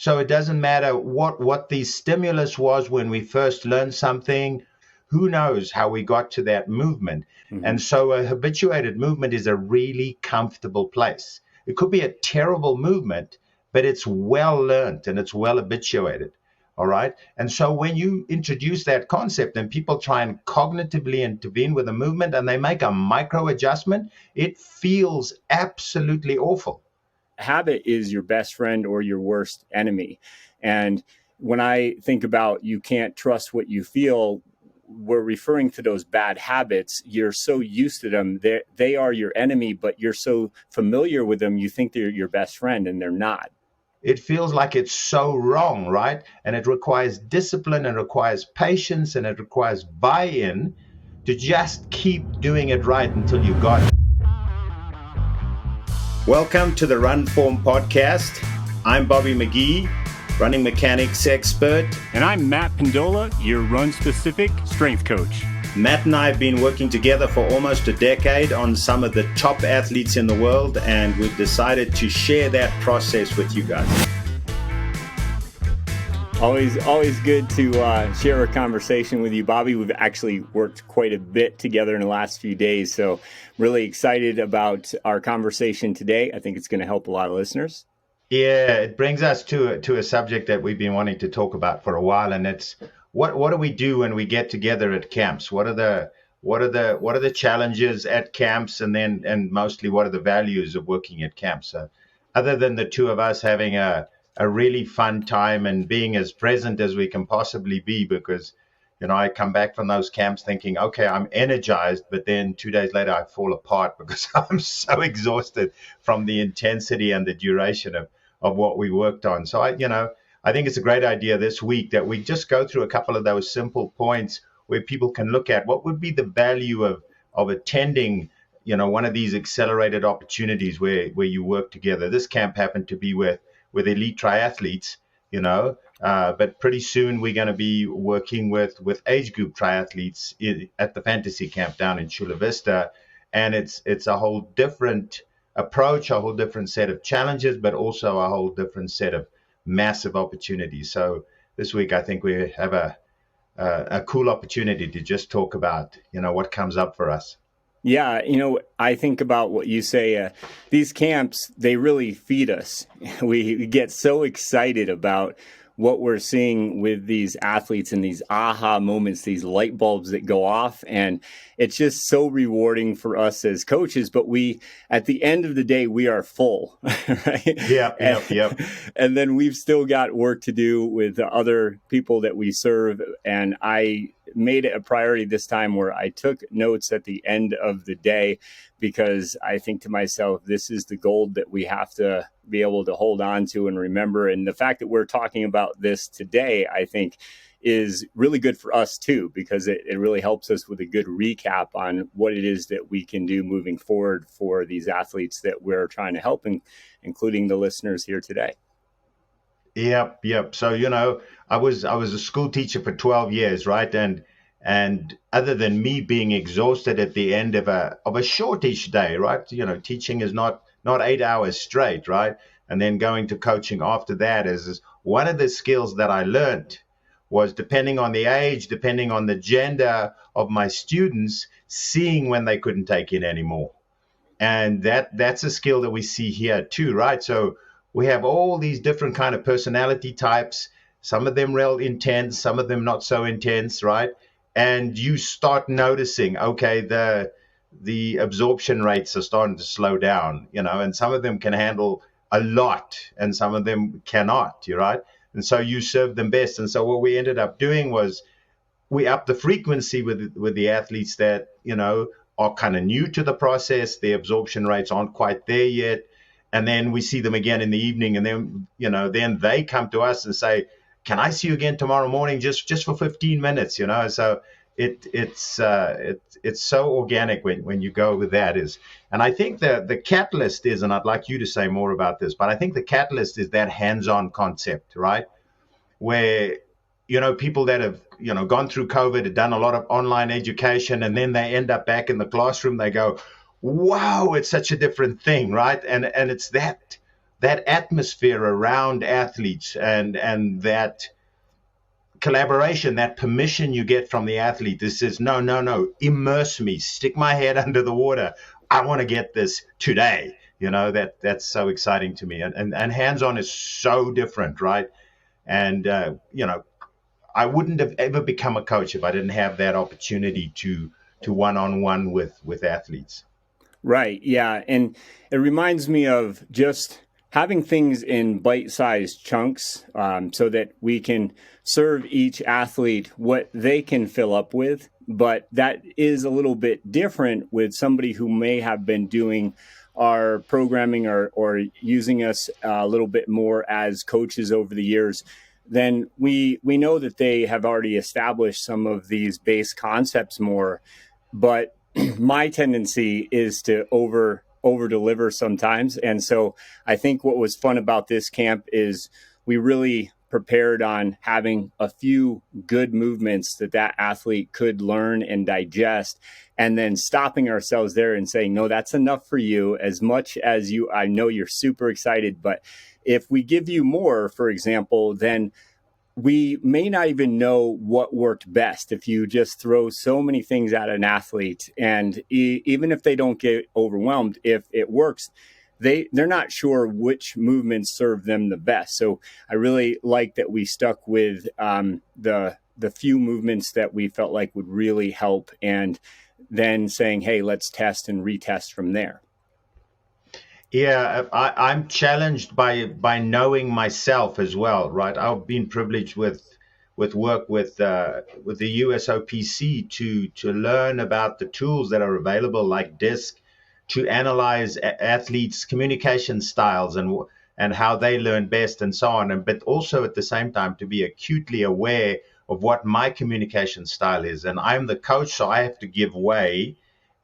So it doesn't matter what the stimulus was when we first learned something. Who knows how we got to that movement? Mm-hmm. And so a habituated movement is a really comfortable place. It could be a terrible movement, but it's well learned and it's well habituated. All right. And so when you introduce that concept and people try and cognitively intervene with a movement and they make a micro adjustment, it feels absolutely awful. Habit is your best friend or your worst enemy. And when I think about you can't trust what you feel, we're referring to those bad habits. You're so used to them. They are your enemy, but you're so familiar with them, you think they're your best friend, and they're not. It feels like it's so wrong, right? And it requires discipline and requires patience and it requires buy-in to just keep doing it right until you got it. Welcome to the Run Form Podcast. I'm Bobby McGee, running mechanics expert. And I'm Matt Pendola, your run-specific strength coach. Matt and I have been working together for almost a decade on some of the top athletes in the world, and we've decided to share that process with you guys. Always good to share a conversation with you, Bobby. We've actually worked quite a bit together in the last few days, so really excited about our conversation today. I think it's going to help a lot of listeners. Yeah, it brings us to a subject that we've been wanting to talk about for a while, and it's what do we do when we get together at camps? What are the challenges at camps, and mostly what are the values of working at camps? So, other than the two of us having a really fun time and being as present as we can possibly be, because I come back from those camps thinking, okay, I'm energized, but then 2 days later I fall apart because I'm so exhausted from the intensity and the duration of what we worked on. So I think it's a great idea this week that we just go through a couple of those simple points where people can look at what would be the value of attending, one of these accelerated opportunities where you work together. This camp happened to be with elite triathletes, but pretty soon we're going to be working with age group triathletes at the fantasy camp down in Chula Vista. And it's a whole different approach, a whole different set of challenges, but also a whole different set of massive opportunities. So this week, I think we have a cool opportunity to just talk about, what comes up for us. Yeah, I think about what you say. These camps, they really feed us. We get so excited about what we're seeing with these athletes and these aha moments, these light bulbs that go off. And it's just so rewarding for us as coaches. But at the end of the day, we are full, right? Yeah. And then we've still got work to do with the other people that we serve. And I made it a priority this time where I took notes at the end of the day, because I think to myself, this is the gold that we have to be able to hold on to and remember. And the fact that we're talking about this today, I think, is really good for us too, because it really helps us with a good recap on what it is that we can do moving forward for these athletes that we're trying to help, including the listeners here today. Yep. So, I was a school teacher for 12 years, right? And other than me being exhausted at the end of a shortish day, right? Teaching is not 8 hours straight, right? And then going to coaching after that is one of the skills that I learned was, depending on the age, depending on the gender of my students, seeing when they couldn't take it anymore. And that's a skill that we see here too, right? So we have all these different kind of personality types, some of them real intense, some of them not so intense, right? And you start noticing, okay, the absorption rates are starting to slow down, and some of them can handle a lot and some of them cannot, right? And so you serve them best. And so what we ended up doing was we upped the frequency with the athletes that, are kind of new to the process. Their absorption rates aren't quite there yet. And then we see them again in the evening, and then, then they come to us and say, can I see you again tomorrow morning just for 15 minutes, So it's so organic when you go with that and I think the catalyst is, and I'd like you to say more about this, but I think the catalyst is that hands-on concept, right? Where, people that have, gone through COVID, have done a lot of online education, and then they end up back in the classroom, they go, wow, it's such a different thing, right? And it's that that atmosphere around athletes and that collaboration, that permission you get from the athlete that says, no, no, no, immerse me, stick my head under the water. I want to get this today. That's so exciting to me. And hands-on is so different, right? And, I wouldn't have ever become a coach if I didn't have that opportunity to one-on-one with athletes. Right. Yeah. And it reminds me of just having things in bite-sized chunks, so that we can serve each athlete what they can fill up with. But that is a little bit different with somebody who may have been doing our programming or using us a little bit more as coaches over the years. Then we know that they have already established some of these base concepts more. But my tendency is to over deliver sometimes. And so I think what was fun about this camp is we really prepared on having a few good movements that athlete could learn and digest, and then stopping ourselves there and saying, no, that's enough for you. As much as I know you're super excited, but if we give you more, for example, then we may not even know what worked best if you just throw so many things at an athlete. And even if they don't get overwhelmed, if it works, they're not sure which movements serve them the best. So I really like that we stuck with the few movements that we felt like would really help, and then saying, hey, let's test and retest from there. Yeah, I'm challenged by knowing myself as well, right? I've been privileged with work with the USOPC to learn about the tools that are available, like DISC, to analyze athletes' communication styles and how they learn best and so on. But also at the same time to be acutely aware of what my communication style is. And I'm the coach, so I have to give way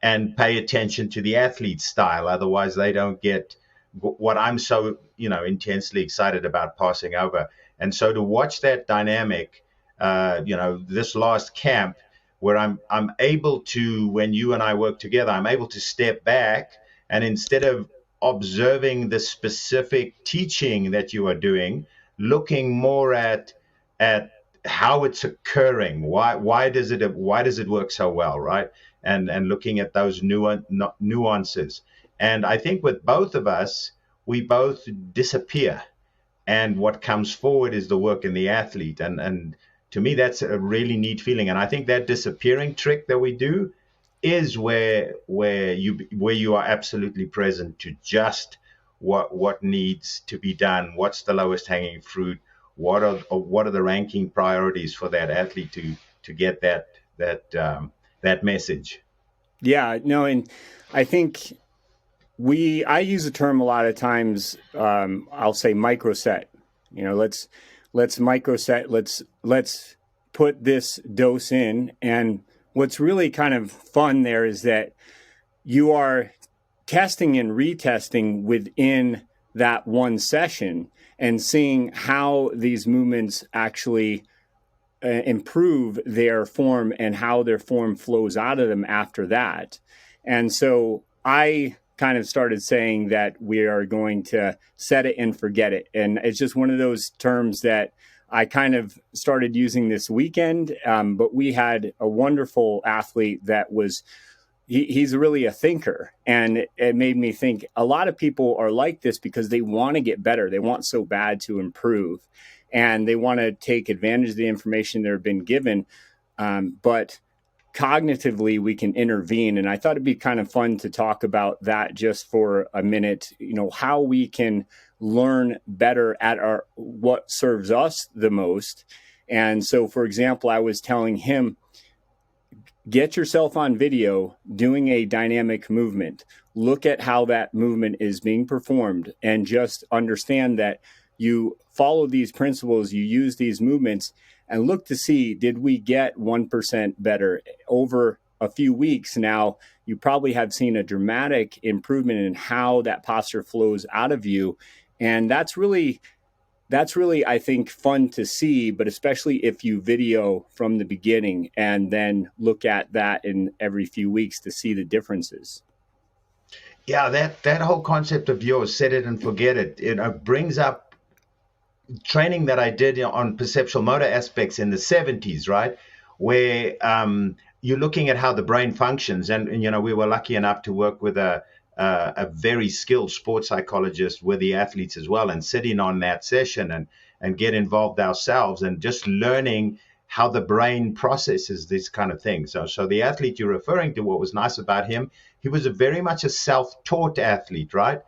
and pay attention to the athlete's style. Otherwise, they don't get what I'm so, intensely excited about passing over. And so to watch that dynamic, this last camp where I'm able to, when you and I work together, I'm able to step back and instead of observing the specific teaching that you are doing, looking more at how it's occurring. Why does it work so well, right? And looking at those nuances. And I think with both of us, we both disappear. And what comes forward is the work in the athlete. And to me, that's a really neat feeling. And I think that disappearing trick that we do is where you are absolutely present to just what needs to be done, what's the lowest hanging fruit, what are the ranking priorities for that athlete to get that message. Yeah, no, and I think I use the term a lot of times. I'll say microset. Let's microset. Let's put this dose in. And what's really kind of fun there is that you are testing and retesting within that one session and seeing how these movements actually improve their form and how their form flows out of them after that. And so I kind of started saying that we are going to set it and forget it. And it's just one of those terms that I kind of started using this weekend. But we had a wonderful athlete that he's really a thinker. And it made me think a lot of people are like this because they want to get better. They want so bad to improve. And they want to take advantage of the information they've been given. But cognitively, we can intervene. And I thought it'd be kind of fun to talk about that just for a minute, how we can learn better at what serves us the most. And so, for example, I was telling him, get yourself on video doing a dynamic movement. Look at how that movement is being performed and just understand that you follow these principles, you use these movements, and look to see, did we get 1% better over a few weeks? Now, you probably have seen a dramatic improvement in how that posture flows out of you. And that's really, I think, fun to see, but especially if you video from the beginning and then look at that in every few weeks to see the differences. Yeah, that whole concept of yours, set it and forget it, brings up training that I did on perceptual motor aspects in the 70s, right? Where you're looking at how the brain functions. And, we were lucky enough to work with a very skilled sports psychologist with the athletes as well, and sitting on that session and get involved ourselves and just learning how the brain processes these kind of things. So the athlete you're referring to, what was nice about him, he was very much a self-taught athlete, right?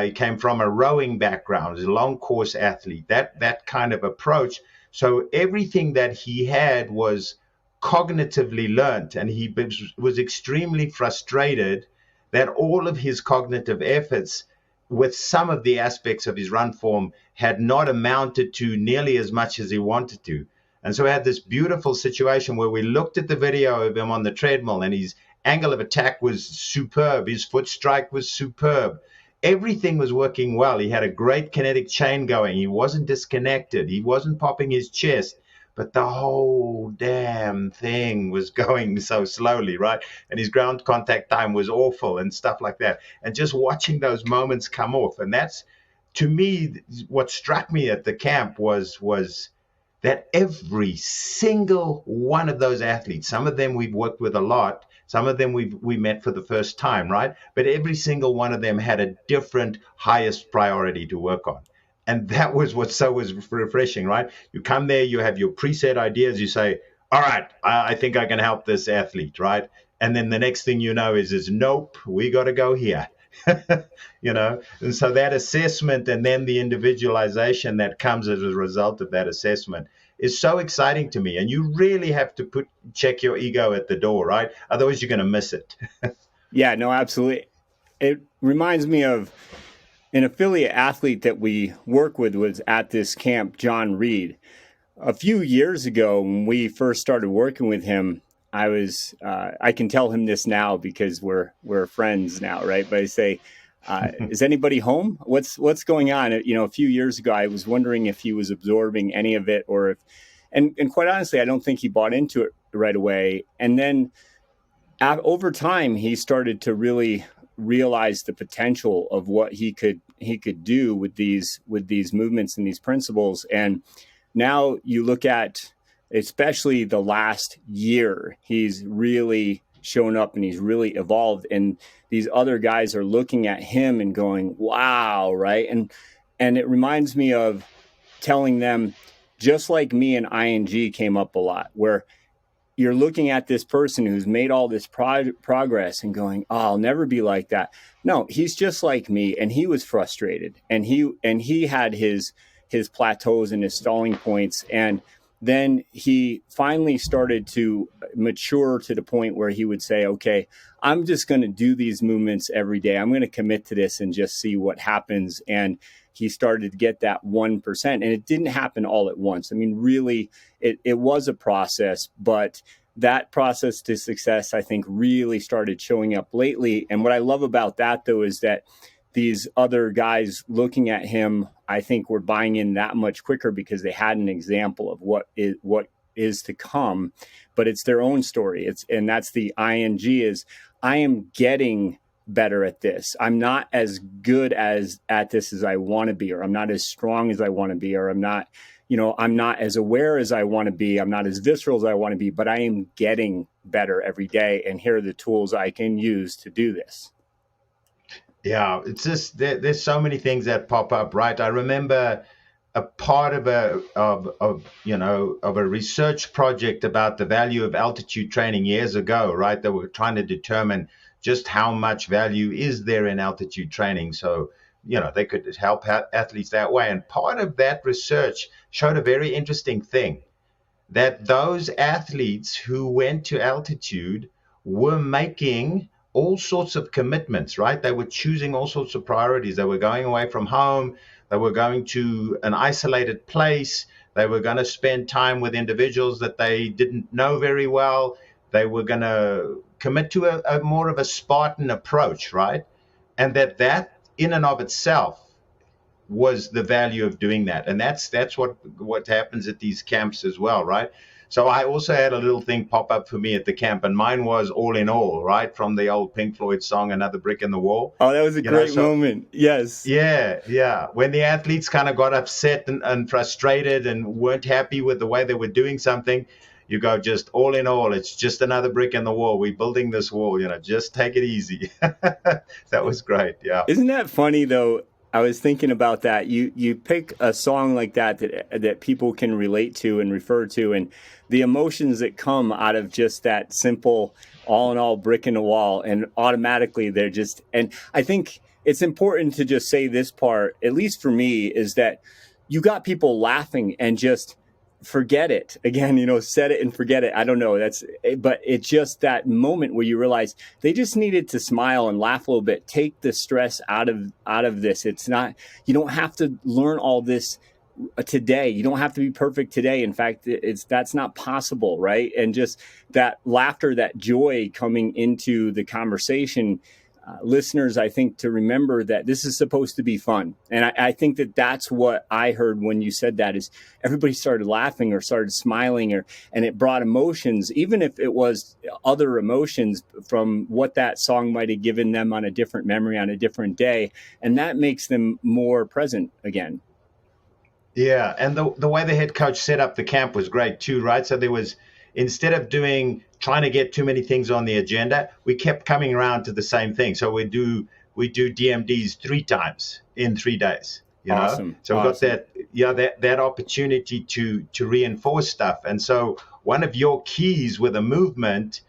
He came from a rowing background, he's a long course athlete, that kind of approach. So everything that he had was cognitively learnt, and he was extremely frustrated that all of his cognitive efforts with some of the aspects of his run form had not amounted to nearly as much as he wanted to. And so we had this beautiful situation where we looked at the video of him on the treadmill, and his angle of attack was superb. His foot strike was superb. Everything was working well. He had a great kinetic chain going. He wasn't disconnected. He wasn't popping his chest, but the whole damn thing was going so slowly, right? And his ground contact time was awful and stuff like that. And just watching those moments come off. And that's, to me, what struck me at the camp was that every single one of those athletes, some of them we've worked with a lot, some of them we met for the first time, right? But every single one of them had a different highest priority to work on. And that was what so was refreshing, right? You come there, you have your preset ideas, you say, all right, I think I can help this athlete, right? And then the next thing you know is nope, we got to go here. And so that assessment and then the individualization that comes as a result of that assessment is so exciting to me. And you really have to check your ego at the door, right? Otherwise you're going to miss it. Yeah, no, absolutely. It reminds me of an affiliate athlete that we work with was at this camp, John Reed. A few years ago, when we first started working with him, I can tell him this now because we're friends now, right? But I say, is anybody home? What's going on? A few years ago, I was wondering if he was absorbing any of it, or if, and quite honestly, I don't think he bought into it right away. And then over time, he started to really realize the potential of what he could do with these movements and these principles. And now you look at, especially the last year, he's really shown up and he's really evolved. And these other guys are looking at him and going, wow, right? And it reminds me of telling them, just like me and ING came up a lot, where you're looking at this person who's made all this progress and going, oh, I'll never be like that. No, he's just like me. And he was frustrated, and he had his plateaus and his stalling points. And then he finally started to mature to the point where he would say, okay, I'm just going to do these movements every day. I'm going to commit to this and just see what happens. And he started to get that 1%. And it didn't happen all at once. I mean, really, it was a process, but that process to success, I think, really started showing up lately. And what I love about that, though, is that these other guys looking at him, I think, were buying in that much quicker because they had an example of what is to come. But it's their own story. And that's the ING is, I am getting better at this. I'm not as good at this as I want to be, or I'm not as strong as I want to be, or I'm not as aware as I want to be. I'm not as visceral as I want to be, but I am getting better every day. And here are the tools I can use to do this. Yeah, it's just there's so many things that pop up, right? I remember a part of a research project about the value of altitude training years ago, right? They were trying to determine just how much value is there in altitude training, so they could help athletes that way. And part of that research showed a very interesting thing, that those athletes who went to altitude were making all sorts of commitments, right? They were choosing all sorts of priorities. They were going away from home. They were going to an isolated place. They were going to spend time with individuals that they didn't know very well. They were going to commit to a more of a Spartan approach, right? And that in and of itself was the value of doing that. And that's what happens at these camps as well, right? So I also had a little thing pop up for me at the camp, and mine was All in All, right, from the old Pink Floyd song, Another Brick in the Wall. Oh, that was a great So moment. Yes. yeah, yeah. When the athletes kind of got upset and frustrated and weren't happy with the way they were doing something, you go just all in all. It's just another brick in the wall. We're building this wall, just take it easy. That was great. Yeah. Isn't that funny though? I was thinking about that. You pick a song like that people can relate to and refer to, and the emotions that come out of just that simple all in all brick in the wall, and automatically they're just. And I think it's important to just say this part, at least for me, is that you got people laughing and just forget it again, set it and forget it. I don't know. But it's just that moment where you realize they just needed to smile and laugh a little bit, take the stress out of this. It's not, you don't have to learn all this today. You don't have to be perfect today. In fact, that's not possible. Right. And just that laughter, that joy coming into the conversation, listeners, I think, to remember that this is supposed to be fun. And I think that's what I heard when you said that, is everybody started laughing or started smiling, and it brought emotions, even if it was other emotions from what that song might have given them on a different memory on a different day. And that makes them more present again. Yeah. And the way the head coach set up the camp was great too, right? So there was, instead of trying to get too many things on the agenda, we kept coming around to the same thing. So we do DMDs 3 times in 3 days. Awesome. So we've got that opportunity to reinforce stuff. And so one of your keys with a movement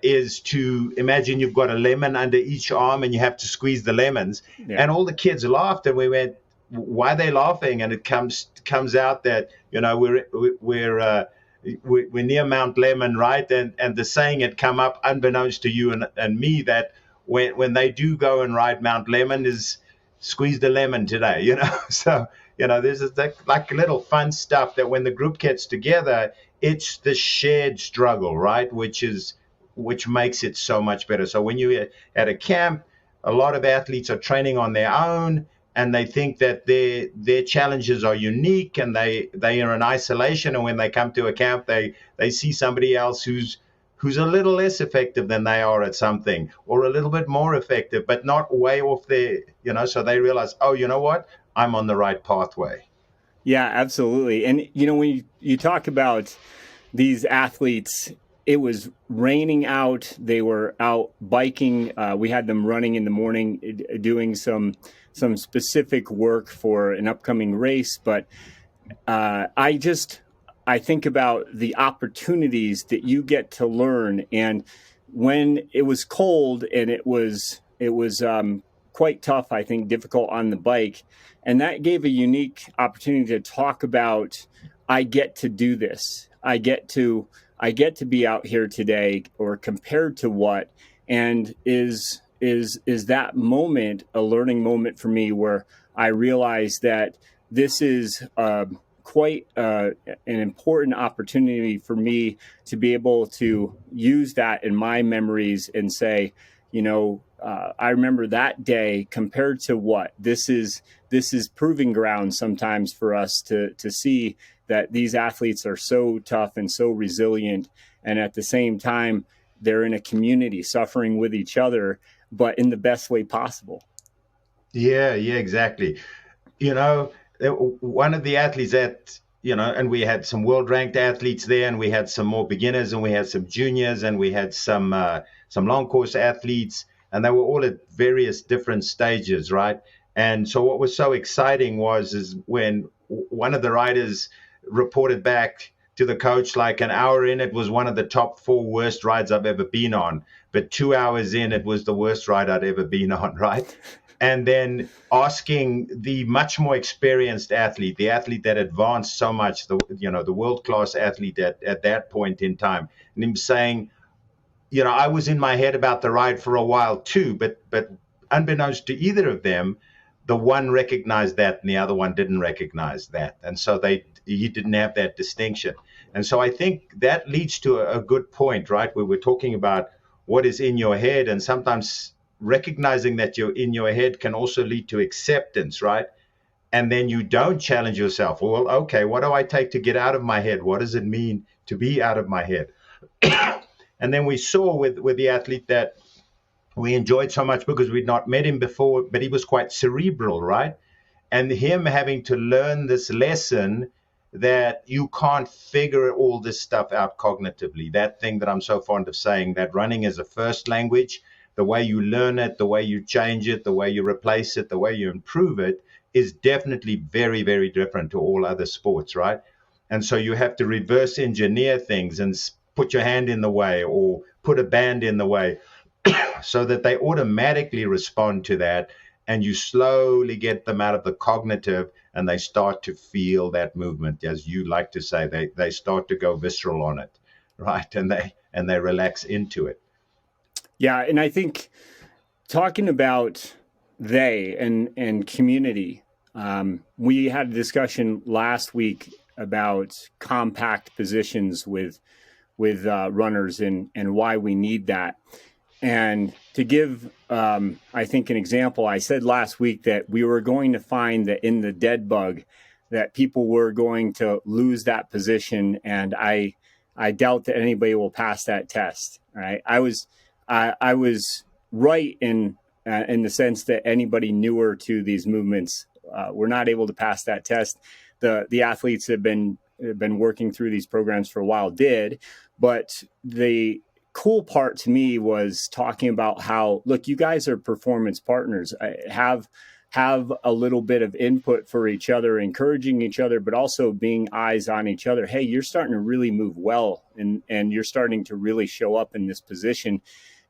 is to imagine you've got a lemon under each arm and you have to squeeze the lemons. Yeah. And all the kids laughed, and we went, why are they laughing? And it comes out that we're near Mount Lemmon, right? And the saying had come up, unbeknownst to you and me, that when they do go and ride Mount Lemmon is squeeze the lemon today, So, there's like little fun stuff that when the group gets together, it's the shared struggle, right? Which makes it so much better. So when you're at a camp, a lot of athletes are training on their own, and they think that their challenges are unique, and they are in isolation. And when they come to a camp, they see somebody else who's a little less effective than they are at something, or a little bit more effective, but not way off there, so they realize, oh, you know what? I'm on the right pathway. Yeah, absolutely. And, when you talk about these athletes, it was raining out. They were out biking. We had them running in the morning, doing some specific work for an upcoming race. But I think about the opportunities that you get to learn. And when it was cold and it was quite tough, I think, difficult on the bike. And that gave a unique opportunity to talk about, I get to do this. I get to be out here today, or compared to what, and is that moment a learning moment for me, where I realize that this is quite an important opportunity for me to be able to use that in my memories and say, I remember that day compared to what. This is proving ground sometimes for us to see that these athletes are so tough and so resilient, and at the same time they're in a community suffering with each other, but in the best way possible. Yeah, exactly. One of the athletes and we had some world ranked athletes there, and we had some more beginners, and we had some juniors, and we had some long course athletes, and they were all at various different stages, right? And so what was so exciting is when one of the riders reported back to the coach, like an hour in, it was one of the top 4 worst rides I've ever been on. But 2 hours in, it was the worst ride I'd ever been on, right? And then asking the much more experienced athlete, the athlete that advanced so much, the world-class athlete at that point in time, and him saying, I was in my head about the ride for a while too, but unbeknownst to either of them, the one recognized that and the other one didn't recognize that. And so he didn't have that distinction. And so I think that leads to a good point, right? Where we're talking about what is in your head, and sometimes recognizing that you're in your head can also lead to acceptance, right? and then you don't challenge yourself. Well, okay, what do I take to get out of my head? What does it mean to be out of my head? And then we saw with the athlete that we enjoyed so much because we'd not met him before, but he was quite cerebral, right? And him having to learn this lesson that you can't figure all this stuff out cognitively. That thing that I'm so fond of saying, that running is a first language. The way you learn it, the way you change it, the way you replace it, the way you improve it is definitely very, very different to all other sports, right? And so you have to reverse engineer things and put your hand in the way or put a band in the way so that they automatically respond to that, and you slowly get them out of the cognitive and they start to feel that movement. As you like to say, they start to go visceral on it, right? And they relax into it. Yeah, and I think talking about they and community, we had a discussion last week about compact positions with runners and why we need that. And to give, I think, an example, I said last week that we were going to find that in the dead bug that people were going to lose that position, and I doubt that anybody will pass that test. Right? I was right in the sense that anybody newer to these movements were not able to pass that test. The athletes that have been working through these programs for a while did, but the cool part to me was talking about how, look, you guys are performance partners. Have a little bit of input for each other, encouraging each other, but also being eyes on each other. Hey, you're starting to really move well, and you're starting to really show up in this position.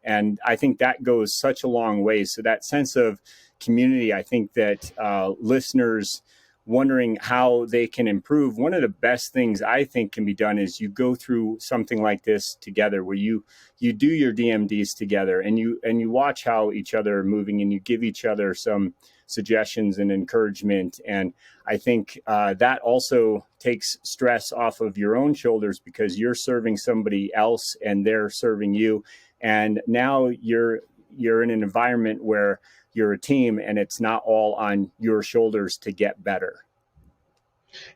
And I think that goes such a long way. So that sense of community, I think that listeners wondering how they can improve, one of the best things I think can be done is you go through something like this together, where you do your DMDs together, and you watch how each other are moving, and you give each other some suggestions and encouragement. And I think that also takes stress off of your own shoulders, because you're serving somebody else and they're serving you. And now you're in an environment where you're a team, and it's not all on your shoulders to get better.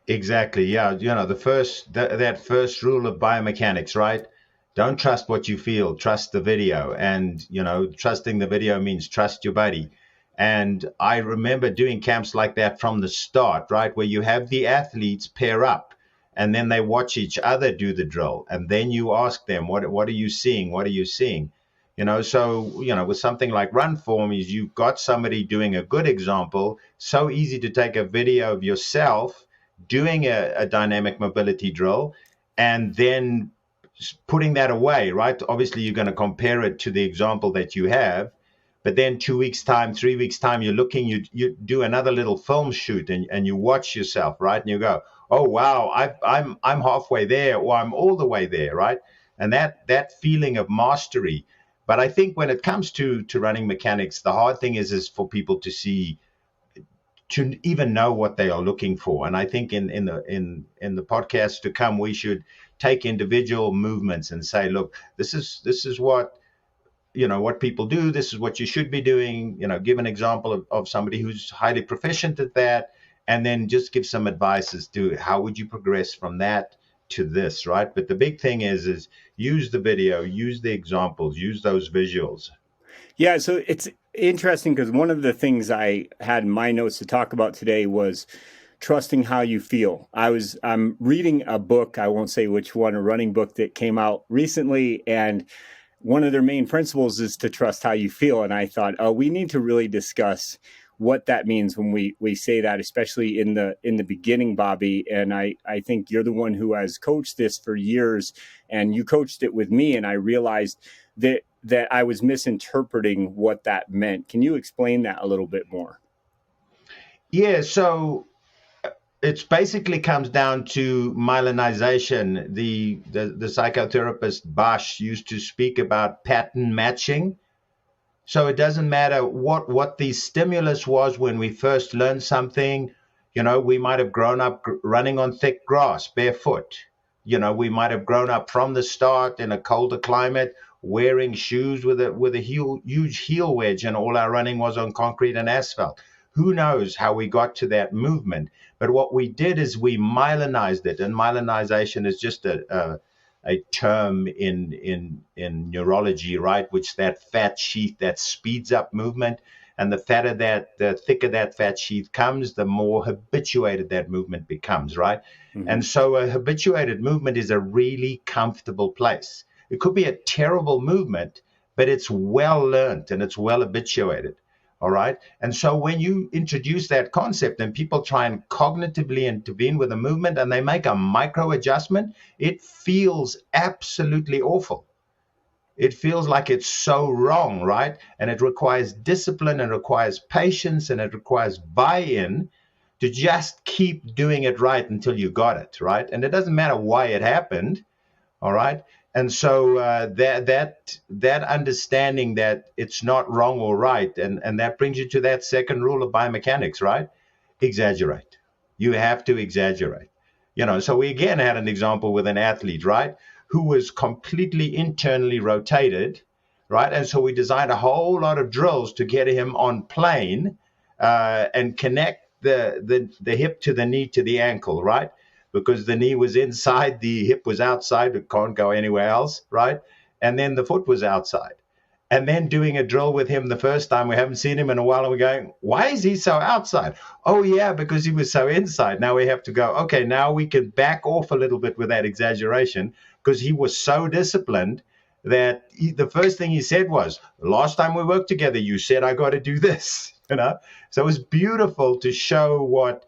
Exactly. Yeah. That first rule of biomechanics, right? Don't trust what you feel, trust the video. And, trusting the video means trust your buddy. And I remember doing camps like that from the start, right? Where you have the athletes pair up and then they watch each other do the drill. And then you ask them, what are you seeing? What are you seeing? With something like run form, is you've got somebody doing a good example. So easy to take a video of yourself doing a dynamic mobility drill and then putting that away, right? Obviously, you're going to compare it to the example that you have, but then 2 weeks time, 3 weeks time, you're looking, you do another little film shoot and you watch yourself, right? And you go, oh, wow, I'm halfway there, or I'm all the way there, right? And that feeling of mastery. But I think when it comes to running mechanics, the hard thing is for people to see, to even know what they are looking for. And I think in the podcast to come, we should take individual movements and say, look, this is what what people do. This is what you should be doing. Give an example of somebody who's highly proficient at that, and then just give some advice as to how would you progress from that to this, right? But the big thing is use the video, use the examples, use those visuals. Yeah, so it's interesting because one of the things I had in my notes to talk about today was trusting how you feel. I'm reading a book, I won't say which one, a running book that came out recently, and one of their main principles is to trust how you feel. And I thought, we need to really discuss what that means when we say that, especially in the beginning, Bobby. And I think you're the one who has coached this for years, and you coached it with me, and I realized that I was misinterpreting what that meant. Can you explain that a little bit more? Yeah, so it basically comes down to myelinization. The psychotherapist Bosch used to speak about pattern matching. So it doesn't matter what the stimulus was when we first learned something. We might have grown up running on thick grass, barefoot. We might have grown up from the start in a colder climate, wearing shoes with a huge heel wedge, and all our running was on concrete and asphalt. Who knows how we got to that movement? But what we did is we myelinized it, and myelinization is just a term in neurology, right? Which that fat sheath that speeds up movement, and the thicker that fat sheath comes, the more habituated that movement becomes, right? Mm-hmm. And so a habituated movement is a really comfortable place. It could be a terrible movement, but it's well learned and it's well habituated. All right. And so when you introduce that concept and people try and cognitively intervene with a movement and they make a micro adjustment, it feels absolutely awful. It feels like it's so wrong, right? And it requires discipline and requires patience and it requires buy-in to just keep doing it right until you got it, right? And it doesn't matter why it happened, all right? And so that understanding that it's not wrong or right, and that brings you to that second rule of biomechanics, right? Exaggerate. You have to exaggerate. So we again had an example with an athlete, right, who was completely internally rotated, right? And so we designed a whole lot of drills to get him on plane and connect the hip to the knee to the ankle, right? Because the knee was inside, the hip was outside, it can't go anywhere else, right? And then the foot was outside. And then doing a drill with him the first time, we haven't seen him in a while, and we're going, why is he so outside? Oh, yeah, because he was so inside. Now we have to go, okay, now we can back off a little bit with that exaggeration because he was so disciplined that the first thing he said was, last time we worked together, you said I got to do this, So it was beautiful to show what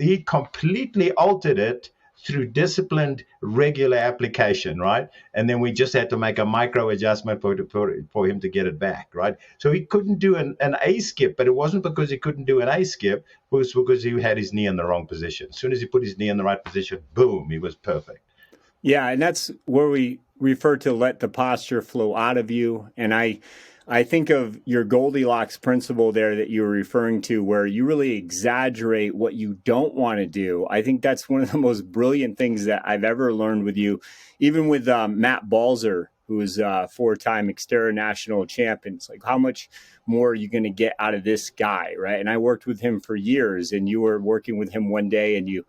he completely altered it through disciplined, regular application, right? And then we just had to make a micro adjustment for him to get it back, right? So he couldn't do an A skip, but it wasn't because he couldn't do an A skip. It was because he had his knee in the wrong position. As soon as he put his knee in the right position, boom, he was perfect. Yeah, and that's where we refer to let the posture flow out of you. And I think of your Goldilocks principle there that you were referring to, where you really exaggerate what you don't want to do. I think that's one of the most brilliant things that I've ever learned with you, even with Matt Balzer, who is a four-time Xterra national champion. It's like, how much more are you going to get out of this guy, right? And I worked with him for years, and you were working with him one day, and you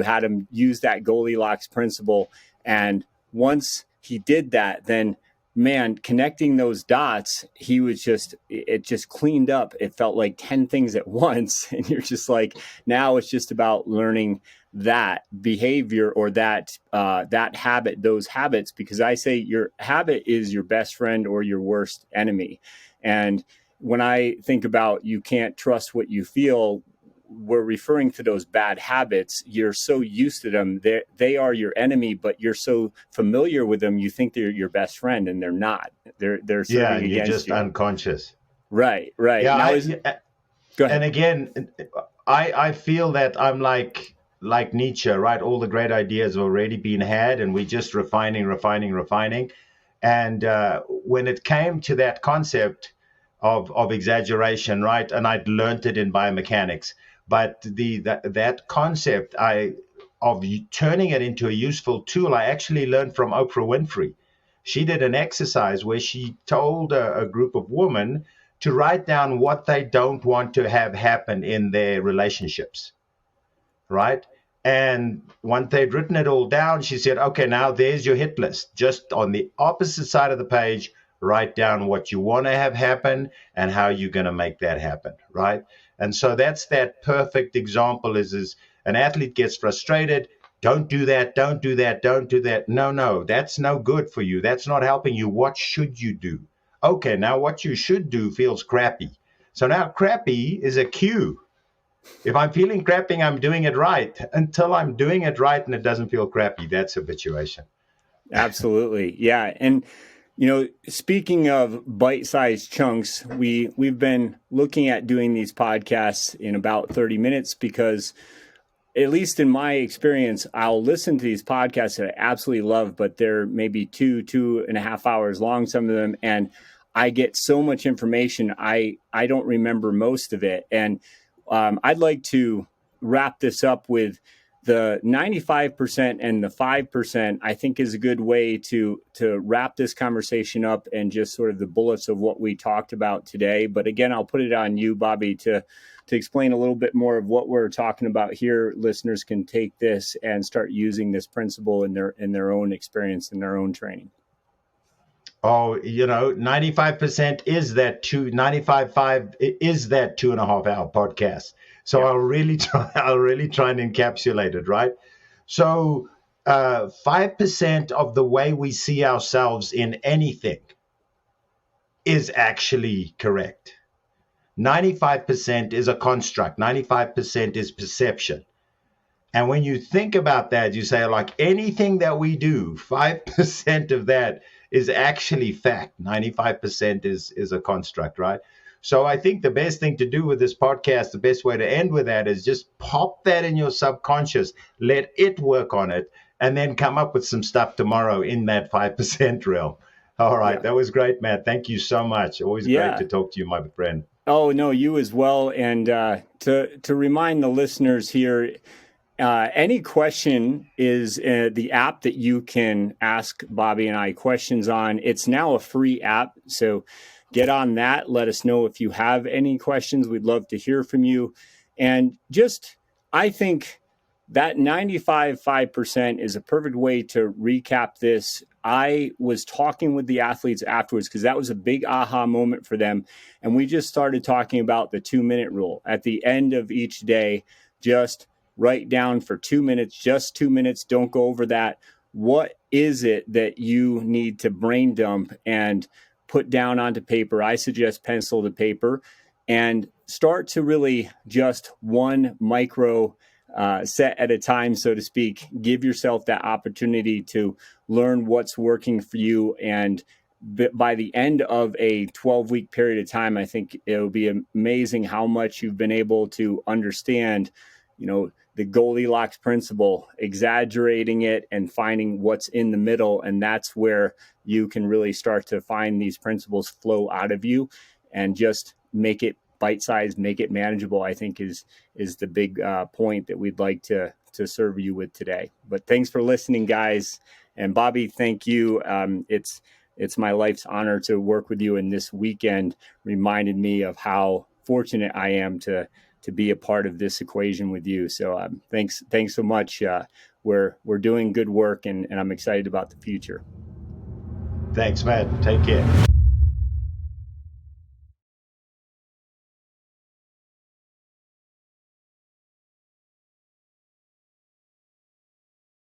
had him use that Goldilocks principle. And once he did that, then man, connecting those dots, it just cleaned up. It felt like 10 things at once. And you're just like, now it's just about learning that behavior or that habit, those habits, because I say your habit is your best friend or your worst enemy. And when I think about you can't trust what you feel, we're referring to those bad habits. You're so used to them. They are your enemy, but you're so familiar with them. You think they're your best friend, and they're not. They're serving against you. You're just unconscious. Right. Yeah. Go ahead. And again, I feel that I'm like Nietzsche, right? All the great ideas have already been had, and we're just refining. And when it came to that concept of exaggeration, right? And I'd learned it in biomechanics. But that concept of turning it into a useful tool, I actually learned from Oprah Winfrey. She did an exercise where she told a group of women to write down what they don't want to have happen in their relationships, right? And once they'd written it all down, she said, okay, now there's your hit list. Just on the opposite side of the page, write down what you want to have happen and how you're going to make that happen, right? And so that's that perfect example is an athlete gets frustrated. Don't do that. No, that's no good for you. That's not helping you. What should you do? Okay, now what you should do feels crappy. So now crappy is a cue. If I'm feeling crappy, I'm doing it right. Until I'm doing it right and it doesn't feel crappy, that's habituation. Absolutely. Yeah. And speaking of bite-sized chunks, we've been looking at doing these podcasts in about 30 minutes because, at least in my experience, I'll listen to these podcasts that I absolutely love, but they're maybe 2.5 hours long, some of them, and I get so much information, I don't remember most of it. And I'd like to wrap this up with the 95% and the 5%, I think, is a good way to wrap this conversation up and just sort of the bullets of what we talked about today. But again, I'll put it on you, Bobby, to to explain a little bit more of what we're talking about here, listeners can take this and start using this principle in their own experience, in their own training. Oh, 95% is that 95.5 is that 2.5 hour podcast. So yeah. I'll really try and encapsulate it, right? So 5% of the way we see ourselves in anything is actually correct. 95% is a construct. 95% is perception. And when you think about that, you say, like, anything that we do, 5% of that is actually fact. 95% is a construct, right? So I think the best thing to do with this podcast, the best way to end with that is just pop that in your subconscious, let it work on it, and then come up with some stuff tomorrow in that 5% realm. All right. Yeah. That was great, Matt. Thank you so much. Always great to talk to you, my friend. Oh, no, you as well. And to remind the listeners here, any question is the app that you can ask Bobby and I questions on. It's now a free app, so get on that. Let us know if you have any questions. We'd love to hear from you. And just, I think that 95.5% is a perfect way to recap this. I was talking with the athletes afterwards because that was a big aha moment for them. And we just started talking about the 2-minute rule. At the end of each day, just write down for 2 minutes, just 2 minutes. Don't go over that. What is it that you need to brain dump and put down onto paper? I suggest pencil to paper, and start to really just one micro set at a time, so to speak. Give yourself that opportunity to learn what's working for you. And by the end of a 12-week period of time, I think it'll be amazing how much you've been able to understand, the Goldilocks principle, exaggerating it and finding what's in the middle. And that's where you can really start to find these principles flow out of you and just make it bite-sized, make it manageable, I think is the big point that we'd like to serve you with today. But thanks for listening, guys. And Bobby, thank you. It's my life's honor to work with you. And this weekend reminded me of how fortunate I am to be a part of this equation with you. So thanks so much. We're doing good work, and I'm excited about the future. Thanks, Matt. Take care.